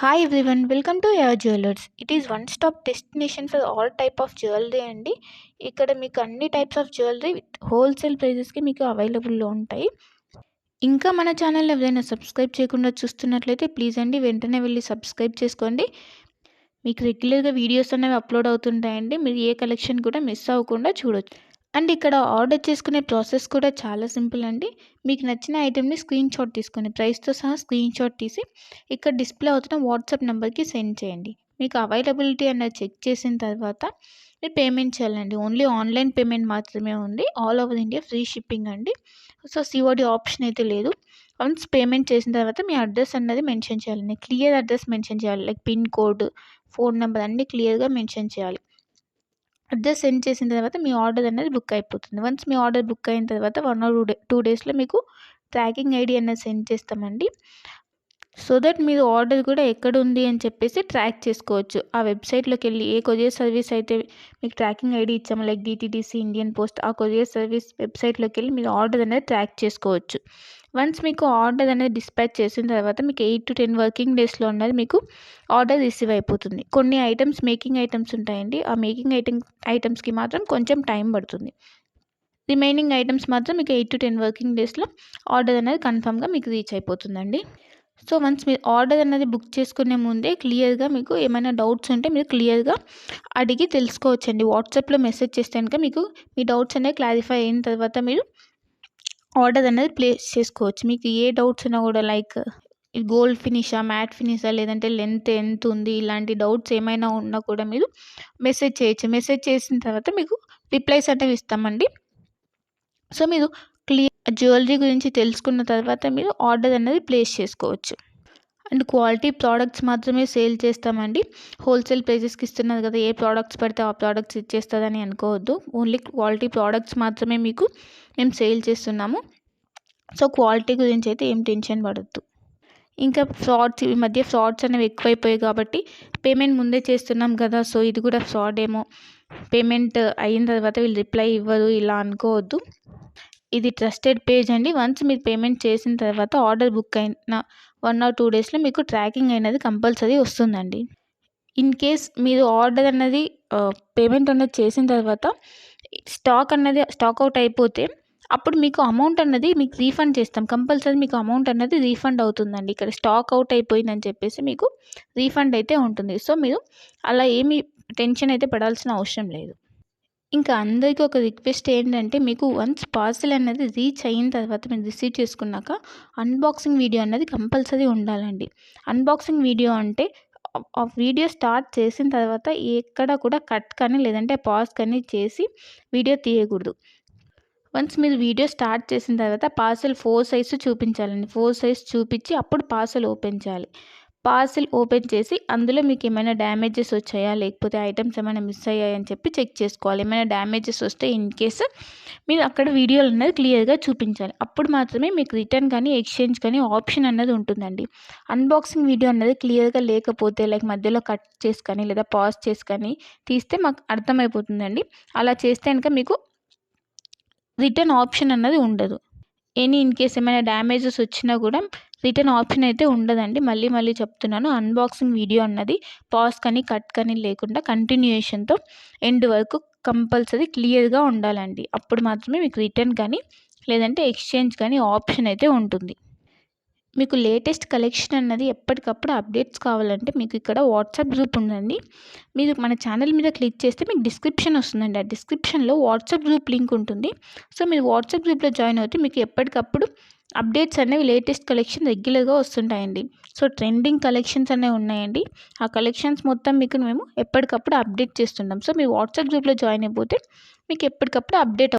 Hi everyone, welcome to your jewellers. It is one stop destination for all type of jewellery అండి. ఇక్కడ మీకు అన్ని types of jewellery with wholesale ప్రైజెస్కి మీకు అవైలబుల్లో ఉంటాయి. ఇంకా మన ఛానల్ ఎవరైనా సబ్స్క్రైబ్ చేయకుండా చూస్తున్నట్లయితే ప్లీజ్ అండి వెంటనే వెళ్ళి సబ్స్క్రైబ్ చేసుకోండి. మీకు రెగ్యులర్గా వీడియోస్ అనేవి అప్లోడ్ అవుతుంటాయండి. మీరు ఏ కలెక్షన్ కూడా మిస్ అవ్వకుండా చూడొచ్చు. అండ్ ఇక్కడ ఆర్డర్ చేసుకునే ప్రాసెస్ కూడా చాలా సింపుల్ అండి. మీకు నచ్చిన ఐటెంని స్క్రీన్ షాట్ తీసుకొని ప్రైస్తో సహా స్క్రీన్ షాట్ తీసి ఇక్కడ డిస్ప్లే అవుతున్న వాట్సాప్ నెంబర్కి సెండ్ చేయండి. మీకు అవైలబిలిటీ అన్నది చెక్ చేసిన తర్వాత మీరు పేమెంట్ చేయాలండి. ఓన్లీ ఆన్లైన్ పేమెంట్ మాత్రమే ఉంది. All over India free shipping అండి. సో సిఓడి ఆప్షన్ అయితే లేదు. వన్స్ పేమెంట్ చేసిన తర్వాత మీ అడ్రస్ అన్నది మెన్షన్ చేయాలండి. క్లియర్ అడ్రస్ మెన్షన్ చేయాలి. Like pin code, phone number అన్నీ క్లియర్గా మెన్షన్ చేయాలి. అడ్రస్ సెండ్ చేసిన తర్వాత మీ ఆర్డర్ అనేది బుక్ అయిపోతుంది. వన్స్ మీ ఆర్డర్ బుక్ అయిన తర్వాత 1 or 2 డేస్లో మీకు ట్రాకింగ్ ఐడి అనేది సెండ్ చేస్తామండి. సో దట్ మీరు ఆర్డర్ కూడా ఎక్కడ ఉంది అని చెప్పేసి ట్రాక్ చేసుకోవచ్చు. ఆ వెబ్సైట్లోకి వెళ్ళి ఏ కొరియర్ సర్వీస్ అయితే మీకు ట్రాకింగ్ ఐడి ఇచ్చామో లైక్ డిటీడీసీ, ఇండియన్ పోస్ట్, ఆ కొరియర్ సర్వీస్ వెబ్సైట్లోకి వెళ్ళి మీరు ఆర్డర్ అనేది ట్రాక్ చేసుకోవచ్చు. వన్స్ మీకు ఆర్డర్ అనేది డిస్పాచ్ చేసిన తర్వాత మీకు 8 to 10 వర్కింగ్ డేస్లో అనేది మీకు ఆర్డర్ రిసీవ్ అయిపోతుంది. కొన్ని ఐటమ్స్ మేకింగ్ ఐటమ్స్ ఉంటాయండి. ఆ మేకింగ్ ఐటమ్స్కి మాత్రం కొంచెం టైం పడుతుంది. రిమైనింగ్ ఐటమ్స్ మాత్రం మీకు 8 to 10 వర్కింగ్ డేస్లో ఆర్డర్ అనేది కన్ఫామ్గా మీకు రీచ్ అయిపోతుందండి. సో వన్స్ మీరు ఆర్డర్ అనేది బుక్ చేసుకునే ముందే క్లియర్గా మీకు ఏమైనా డౌట్స్ ఉంటే మీరు క్లియర్గా అడిగి తెలుసుకోవచ్చండి. వాట్సాప్లో మెసేజ్ చేస్తే కనుక మీకు మీ డౌట్స్ అనేవి క్లారిఫై అయిన తర్వాత మీరు ఆర్డర్ అనేది ప్లేస్ చేసుకోవచ్చు. మీకు ఏ డౌట్స్ ఉన్నా కూడా లైక్ గోల్డ్ ఫినిషా, మ్యాట్ ఫినిషా, లేదంటే లెంత్ ఎంత ఉంది, ఇలాంటి డౌట్స్ ఏమైనా ఉన్నా కూడా మీరు మెసేజ్ చేయొచ్చు. మెసేజ్ చేసిన తర్వాత మీకు రిప్లైస్ అనేవి ఇస్తామండి. సో మీరు జ్యువెలరీ గురించి తెలుసుకున్న తర్వాత మీరు ఆర్డర్ అనేది ప్లేస్ చేసుకోవచ్చు. అండ్ క్వాలిటీ ప్రోడక్ట్స్ మాత్రమే సేల్ చేస్తామండి. హోల్సేల్ ప్రైజెస్కి ఇస్తున్నారు కదా, ఏ ప్రోడక్ట్స్ పడితే ఆ ప్రోడక్ట్స్ ఇచ్చేస్తుందని అనుకోవద్దు. ఓన్లీ క్వాలిటీ ప్రోడక్ట్స్ మాత్రమే మీకు మేము సేల్ చేస్తున్నాము. సో క్వాలిటీ గురించి అయితే ఏం టెన్షన్ పడద్దు. ఇంకా ఈ మధ్య ఫ్రాడ్స్ అనేవి ఎక్కువైపోయాయి కాబట్టి పేమెంట్ ముందే చేస్తున్నాం కదా, సో ఇది కూడా ఫ్రాడ్ ఏమో, పేమెంట్ అయిన తర్వాత వీళ్ళు రిప్లై ఇవ్వరు ఇలా అనుకోవద్దు. ఇది ట్రస్టెడ్ పేజ్ అండి. వన్స్ మీరు పేమెంట్ చేసిన తర్వాత ఆర్డర్ బుక్ అయిన 1 or 2 డేస్లో మీకు ట్రాకింగ్ అనేది కంపల్సరీ వస్తుందండి. ఇన్ కేస్ మీరు ఆర్డర్ అన్నది పేమెంట్ అనేది చేసిన తర్వాత స్టాక్ అవుట్ అయిపోతే అప్పుడు మీకు అమౌంట్ అన్నది మీకు రీఫండ్ చేస్తాం. కంపల్సరీ మీకు అమౌంట్ అన్నది రీఫండ్ అవుతుందండి. ఇక్కడ స్టాక్ అవుట్ అయిపోయిందని చెప్పేసి మీకు రీఫండ్ అయితే ఉంటుంది. సో మీరు అలా ఏమీ టెన్షన్ అయితే పడాల్సిన అవసరం లేదు. ఇంకా అందరికీ ఒక రిక్వెస్ట్ ఏంటంటే, మీకు వన్స్ పార్సెల్ అనేది రీచ్ అయిన తర్వాత మీరు రిసీవ్ చేసుకున్నాక అన్బాక్సింగ్ వీడియో అన్నది కంపల్సరీ ఉండాలండి. అన్బాక్సింగ్ వీడియో అంటే ఆ వీడియో స్టార్ట్ చేసిన తర్వాత ఎక్కడ కూడా కట్ కానీ లేదంటే పాజ్ కానీ చేసి వీడియో తీయకూడదు. వన్స్ మీరు వీడియో స్టార్ట్ చేసిన తర్వాత పార్సెల్ 4 సైజ్ చూపించాలండి. 4 సైజ్ చూపించి అప్పుడు పార్సెల్ ఓపెన్ చేయాలి. పార్సెల్ ఓపెన్ చేసి అందులో మీకు ఏమైనా డ్యామేజెస్ వచ్చాయా, లేకపోతే ఐటమ్స్ ఏమైనా మిస్ అయ్యాయని చెప్పి చెక్ చేసుకోవాలి. ఏమైనా డ్యామేజెస్ వస్తే ఇన్ కేస్ మీరు అక్కడ వీడియోలు అనేది క్లియర్గా చూపించాలి. అప్పుడు మాత్రమే మీకు రిటర్న్ కానీ ఎక్స్చేంజ్ కానీ ఆప్షన్ అన్నది ఉంటుందండి. అన్బాక్సింగ్ వీడియో అన్నది క్లియర్గా లేకపోతే లైక్ మధ్యలో కట్ చేసి కానీ లేదా పాజ్ చేసి కానీ తీస్తే మాకు అర్థమైపోతుందండి. అలా చేస్తే కనుక మీకు రిటర్న్ ఆప్షన్ అన్నది ఉండదు. ఇన్ కేస్ ఏమైనా డ్యామేజెస్ వచ్చినా కూడా రిటర్న్ ఆప్షన్ అయితే ఉండదండి. మళ్ళీ చెప్తున్నాను, అన్బాక్సింగ్ వీడియో అన్నది పాజ్ కానీ కట్ కానీ లేకుండా కంటిన్యూయేషన్తో ఎండ్ వరకు కంపల్సరీ క్లియర్గా ఉండాలండి. అప్పుడు మాత్రమే మీకు రిటర్న్ కానీ లేదంటే ఎక్స్చేంజ్ కానీ ఆప్షన్ అయితే ఉంటుంది. మీకు లేటెస్ట్ కలెక్షన్ అన్నది ఎప్పటికప్పుడు అప్డేట్స్ కావాలంటే మీకు ఇక్కడ వాట్సాప్ గ్రూప్ ఉందండి. మీరు మన ఛానల్ మీద క్లిక్ చేస్తే మీకు డిస్క్రిప్షన్ వస్తుందండి. ఆ డిస్క్రిప్షన్లో వాట్సాప్ గ్రూప్ లింక్ ఉంటుంది. సో మీరు వాట్సాప్ గ్రూప్లో జాయిన్ అవుతే మీకు ఎప్పటికప్పుడు అప్డేట్స్ అనేవి లేటెస్ట్ కలెక్షన్ రెగ్యులర్గా వస్తుంటాయండి. సో ట్రెండింగ్ కలెక్షన్స్ అనేవి ఉన్నాయండి. ఆ కలెక్షన్స్ మొత్తం మీకు మేము ఎప్పటికప్పుడు అప్డేట్ చేస్తుంటాం. సో మీరు వాట్సాప్ గ్రూప్లో జాయిన్ అయిపోతే మీకు ఎప్పటికప్పుడు అప్డేట్